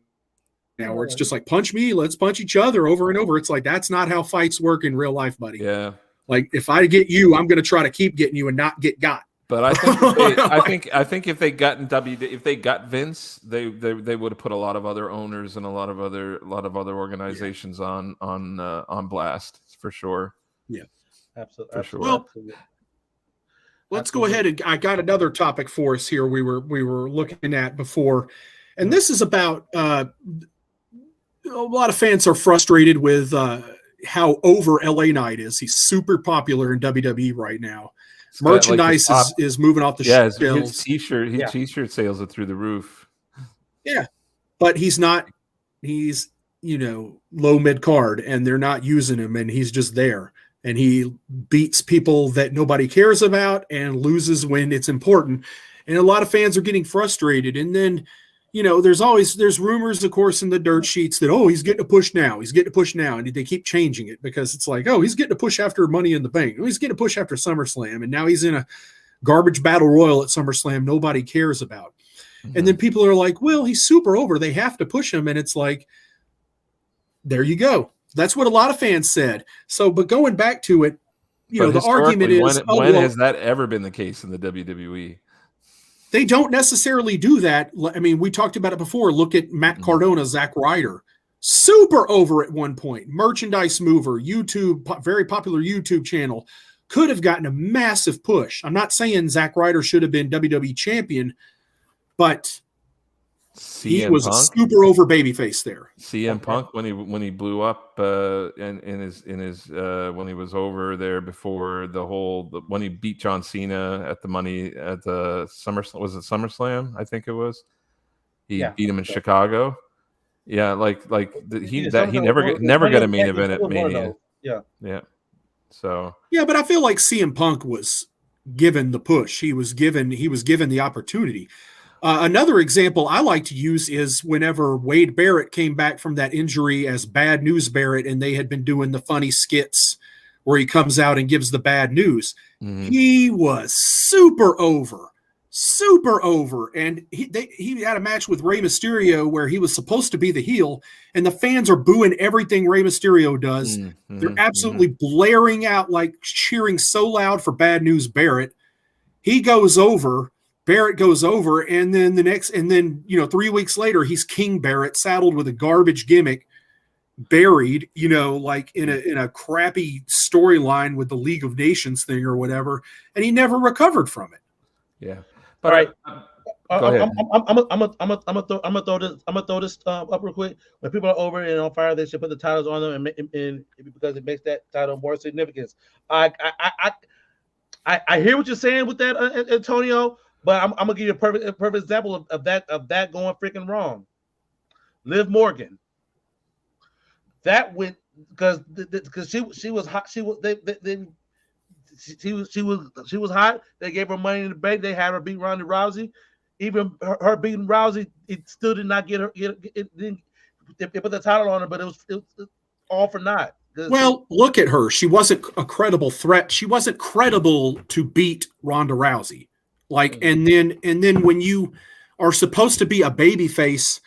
now, where it's just like punch me, let's punch each other over and over. It's like that's not how fights work in real life, buddy. Yeah. Like if I get you, I'm gonna try to keep getting you and not get got. But I think if they got Vince, they would have put a lot of other owners and a lot of other organizations on blast for sure. Yeah, absolutely. For sure. Well, let's go ahead and I got another topic for us here. We were looking at before, and this is about a lot of fans are frustrated with how over LA Knight is. He's super popular in WWE right now. Merchandise is moving off the shelves. His t-shirt sales are through the roof. Yeah, but he's not. He's low mid card, and they're not using him, and he's just there, and he beats people that nobody cares about, and loses when it's important, and a lot of fans are getting frustrated, and then. There's rumors, of course, in the dirt sheets that, he's getting a push now. He's getting a push now. And they keep changing it because it's like, he's getting a push after Money in the Bank. He's getting a push after SummerSlam. And now he's in a garbage battle royal at SummerSlam nobody cares about. Mm-hmm. And then people are like, well, he's super over. They have to push him. And it's like, there you go. That's what a lot of fans said. So, but going back to it, the argument is, when has that ever been the case in the WWE? They don't necessarily do that. I mean, we talked about it before. Look at Matt Cardona, Zack Ryder. Super over at one point. Merchandise mover, YouTube, very popular YouTube channel. Could have gotten a massive push. I'm not saying Zack Ryder should have been WWE champion, but he was Punk? A super over babyface there. CM Punk when he blew up in his when he was over there before when he beat John Cena at the SummerSlam, I think it was. He beat him in Chicago. Yeah, he never got a main event at Mania. Yeah. So but I feel like CM Punk was given the push. He was given the opportunity. Another example I like to use is whenever Wade Barrett came back from that injury as Bad News Barrett, and they had been doing the funny skits where he comes out and gives the bad news. Mm-hmm. He was super over. And he had a match with Rey Mysterio where he was supposed to be the heel, and the fans are booing everything Rey Mysterio does. Mm-hmm. They're absolutely blaring out, cheering so loud for Bad News Barrett. Barrett goes over, and then 3 weeks later, he's King Barrett, saddled with a garbage gimmick, buried, in a crappy storyline with the League of Nations thing or whatever, and he never recovered from it. Yeah. All right. I'm gonna throw this up real quick. When people are over and on fire, they should put the titles on them, and because it makes that title more significance. I hear what you're saying with that, Antonio. But I'm gonna give you a perfect example of that going freaking wrong. Liv Morgan. That went because she was hot. She was hot. They gave her money in the bank. They had her beat Ronda Rousey. Even her beating Rousey, it still did not get her. They put the title on her, but it was all for naught. Well, look at her. She wasn't a credible threat. She wasn't credible to beat Ronda Rousey. And then when you are supposed to be a babyface,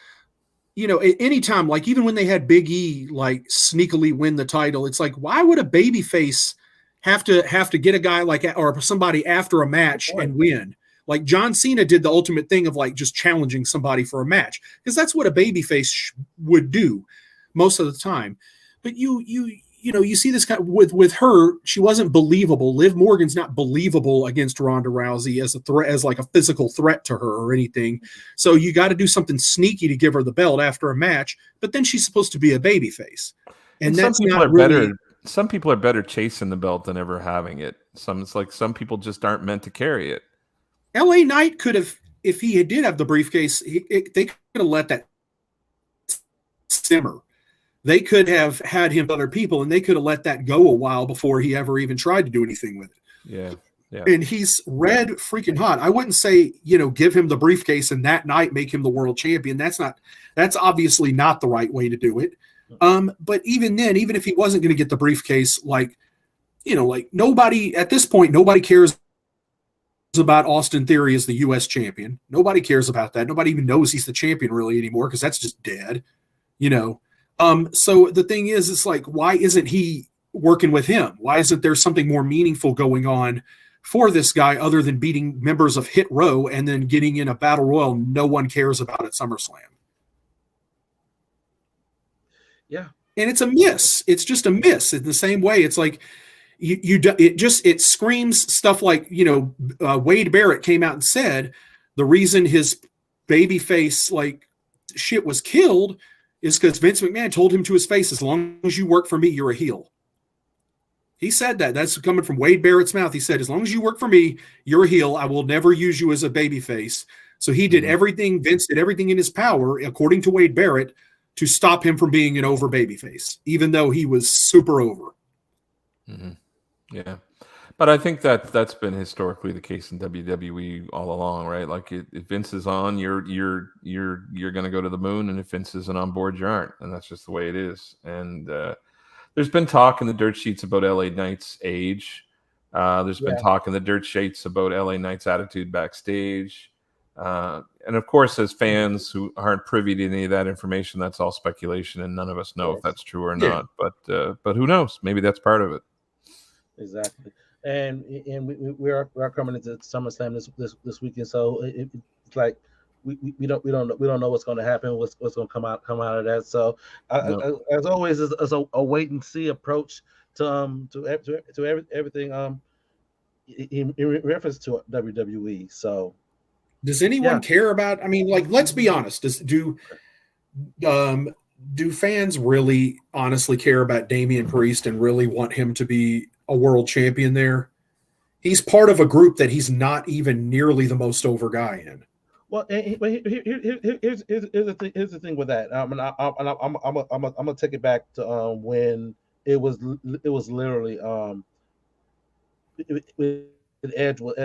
anytime, even when they had Big E sneakily win the title, it's why would a babyface have to get a guy or somebody after a match and win? John Cena did the ultimate thing of just challenging somebody for a match, because that's what a babyface would do most of the time. But you see this kind of, with her, she wasn't believable. Liv Morgan's not believable against Ronda Rousey as a threat, as a physical threat to her or anything. So you got to do something sneaky to give her the belt after a match. But then she's supposed to be a babyface, and that's not really. Some people are better chasing the belt than ever having it. Some people just aren't meant to carry it. LA Knight could have, if he did have the briefcase, they could have let that simmer. They could have had him with other people, and they could have let that go a while before he ever even tried to do anything with it. Yeah. And he's red freaking hot. I wouldn't say, give him the briefcase and that night make him the world champion. That's obviously not the right way to do it. But even then, even if he wasn't going to get the briefcase, nobody at this point, nobody cares about Austin Theory as the U.S. champion. Nobody cares about that. Nobody even knows he's the champion really anymore, because that's just dead, So the thing is, it's why isn't he working with him? Why isn't there something more meaningful going on for this guy other than beating members of Hit Row and then getting in a battle royal no one cares about at SummerSlam? Yeah. And it's a miss. It's just a miss. In the same way, it's it screams stuff like, Wade Barrett came out and said the reason his babyface shit was killed is because Vince McMahon told him to his face, as long as you work for me, you're a heel. He said that. That's coming from Wade Barrett's mouth. He said, as long as you work for me, you're a heel. I will never use you as a babyface. So he did everything. Vince did everything in his power, according to Wade Barrett, to stop him from being an over babyface, even though he was super over. Mm-hmm. Yeah. But I think that's been historically the case in WWE all along, right? If Vince is on, you're going to go to the moon, and if Vince isn't on board, you aren't, and that's just the way it is. And there's been talk in the dirt sheets about LA Knight's age. There's been talk in the dirt sheets about LA Knight's attitude backstage, and of course, as fans who aren't privy to any of that information, that's all speculation, and none of us know if that's true or not. But who knows? Maybe that's part of it. Exactly. And we are coming into SummerSlam this weekend, so it's like we don't know what's going to happen, what's going to come out of that. So as always, is a wait and see approach to everything in reference to WWE. So does anyone care about? I mean, like, let's be honest. Do fans really honestly care about Damian Priest and really want him to be a world champion there? He's part of a group that he's not even nearly the most over guy in. Well, here's the thing with that. I'm gonna take it back to when it was literally Edge was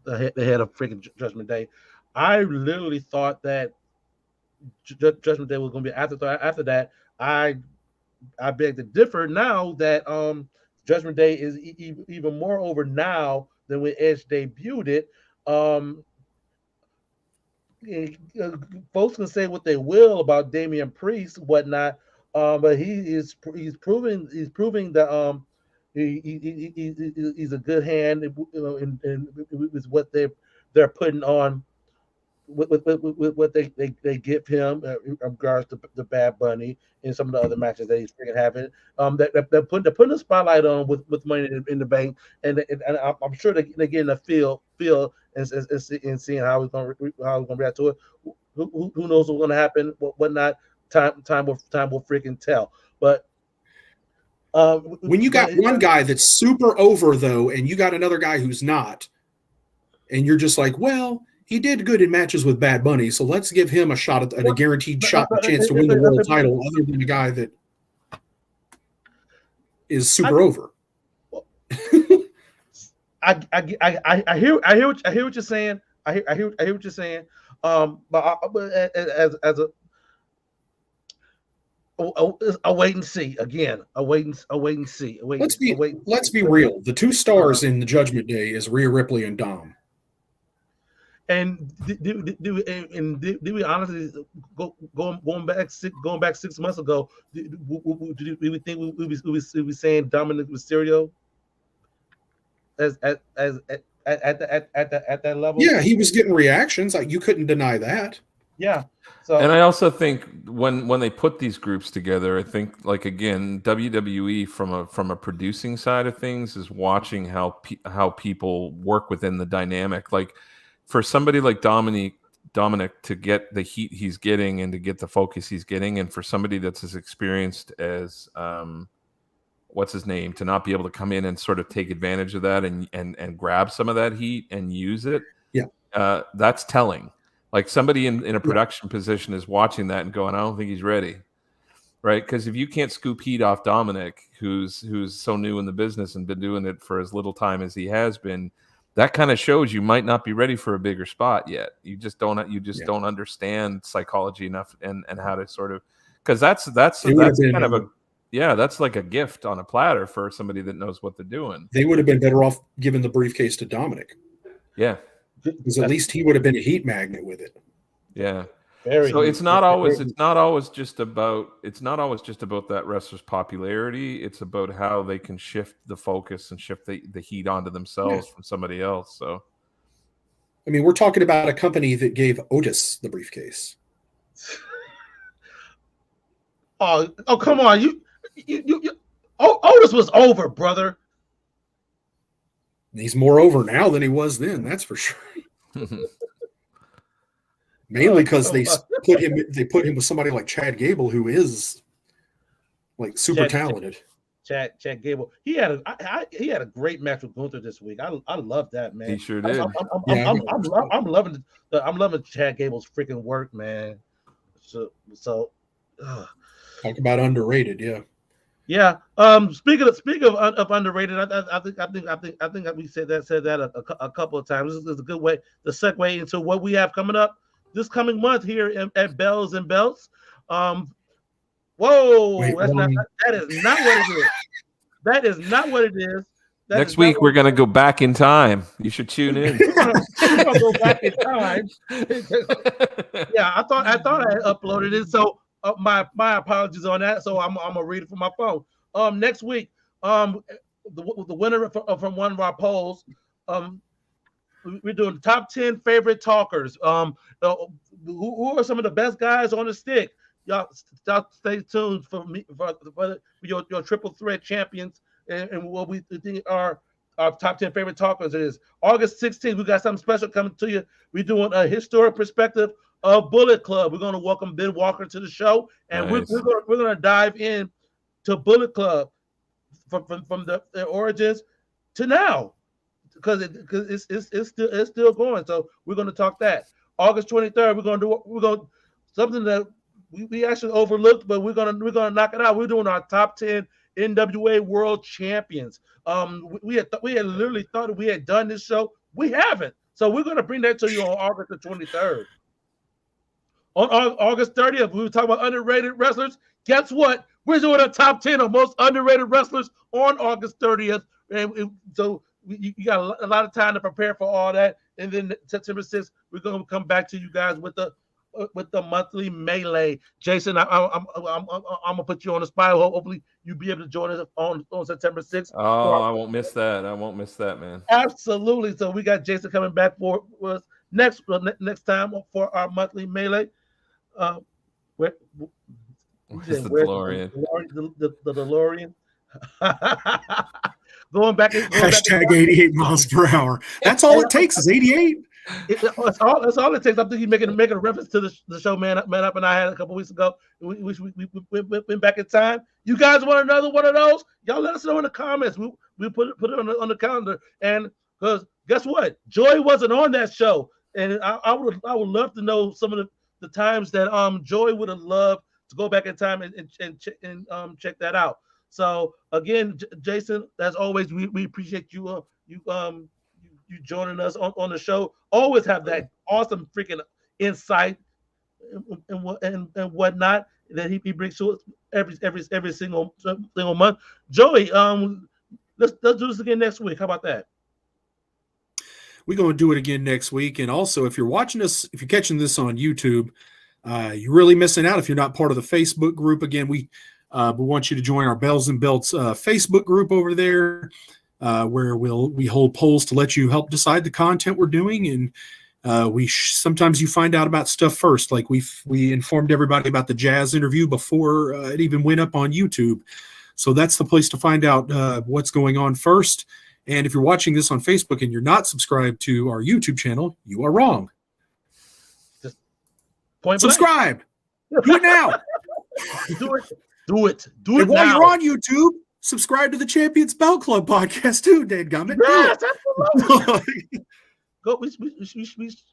the head of freaking Judgment Day. I literally thought that Judgment Day was going to be afterthought. After that, I beg to differ. Now that Judgment Day is even more over now than when Edge debuted it. Folks can say what they will about Damian Priest, whatnot, but he's proving that he's a good hand, and with what they're putting on. With what they give him in regards to the Bad Bunny and some of the other matches that he's freaking having, they're putting a spotlight on with Money in the Bank, and I'm sure they're getting a feel and seeing how he's going to react to it. Who knows what's going to happen? What not? Time will freaking tell. But when you got one guy that's super over though, and you got another guy who's not, and you're just like, well, he did good in matches with Bad Bunny, so let's give him a shot at a guaranteed shot, a chance to win the world title, other than a guy that is super over. I hear what you're saying. I hear what you're saying. But as a wait and see again. A wait and see. Let's be real. The two stars in the Judgment Day is Rhea Ripley and Dom. And did we honestly going back 6 months ago? Did we think we be saying Dominic Mysterio at that level? Yeah, he was getting reactions. Like, you couldn't deny that. Yeah. So, and I also think when they put these groups together, I think, like, again, WWE from a producing side of things is watching how people work within the dynamic. Like, for somebody like Dominic to get the heat he's getting and to get the focus he's getting, and for somebody that's as experienced as what's his name, to not be able to come in and sort of take advantage of that and grab some of that heat and use it, that's telling. Like, somebody in a production position is watching that and going, I don't think he's ready, right? Because if you can't scoop heat off Dominic, who's so new in the business and been doing it for as little time as he has been, that kind of shows you might not be ready for a bigger spot yet. You just don't understand psychology enough and how to sort of, because that's kind of that's like a gift on a platter for somebody that knows what they're doing. They would have been better off giving the briefcase to Dominic. Yeah, because at least he would have been a heat magnet with it. Yeah. So it's not always just about that wrestler's popularity. It's about how they can shift the focus and shift the heat onto themselves from somebody else. So, I mean, we're talking about a company that gave Otis the briefcase. Oh, come on, you Otis was over, brother. He's more over now than he was then. That's for sure. Mainly because they put him with somebody like Chad Gable, who is like super talented. Chad Gable, he had a great match with Gunther this week. I love that, man. He sure did. I'm loving Chad Gable's freaking work, man. So talk about underrated, yeah. Yeah. Speaking of underrated, I think we said that a couple of times. This is a good way to segue into what we have coming up this coming month here at Bells and Belts. That is not what it is. That is not what it is. Next week we're gonna go back in time. You should tune in. We're gonna go back in time. Yeah, I thought I had uploaded it. So my apologies on that. So I'm gonna read it from my phone. Next week, the winner from one of our polls, we're doing top 10 favorite talkers. Who are some of the best guys on the stick? Y'all stay tuned for me for your triple threat champions and what we think are our top 10 favorite talkers is. August 16th, we got something special coming to you. We're doing a historic perspective of Bullet Club. We're going to welcome Ben Walker to the show, and nice. we're going to dive in to Bullet Club from the origins to now, because it's still going. So we're going to talk that. August 23rd, we're going to something that we actually overlooked, but we're gonna knock it out. We're doing our top 10 NWA World Champions. We had literally thought we had done this show. We haven't. So we're gonna bring that to you on August the 23rd. On August 30th, we were talking about underrated wrestlers. Guess what? We're doing a top 10 of most underrated wrestlers on August 30th. And so you got a lot of time to prepare for all that. And then September 6th, we're gonna come back to you guys with the monthly melee. Jason, I'm gonna put you on the spot. Hopefully you'll be able to join us on September 6th. Oh, I won't miss that. I won't miss that, man. Absolutely. So we got Jason coming back for us next time for our monthly melee. The DeLorean. The DeLorean. Going back. Hashtag 88 miles per hour. That's all it takes is 88. That's all it takes. I think he's making a reference to the show Man Up and I had a couple weeks ago. We went back in time. You guys want another one of those? Y'all let us know in the comments. We put it on the calendar. And because guess what? Joy wasn't on that show, and I would love to know some of the times that Joy would have loved to go back in time and check that out. So again, Jason, as always, we appreciate you you joining us on the show. Always have that awesome freaking insight and whatnot that he brings to us every single month. Joey, let's do this again next week. How about that? We're going to do it again next week. And also, if you're watching us, if you're catching this on YouTube, you're really missing out if you're not part of the Facebook group. Again, we want you to join our Bells and Belts Facebook group over there, where we hold polls to let you help decide the content we're doing. And sometimes you find out about stuff first. Like we informed everybody about the Jazz interview before it even went up on YouTube. So that's the place to find out what's going on first. And if you're watching this on Facebook and you're not subscribed to our YouTube channel, you are wrong. Just subscribe. Do it now. Do it and while now. You're on YouTube, subscribe to the Champions Bell Club podcast too, dadgummit. Yes, absolutely.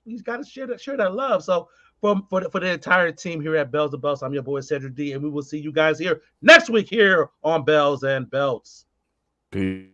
We got to share that love. So for the entire team here at Bells and Belts, I'm your boy Cedric D, and we will see you guys here next week here on Bells and Belts. Peace.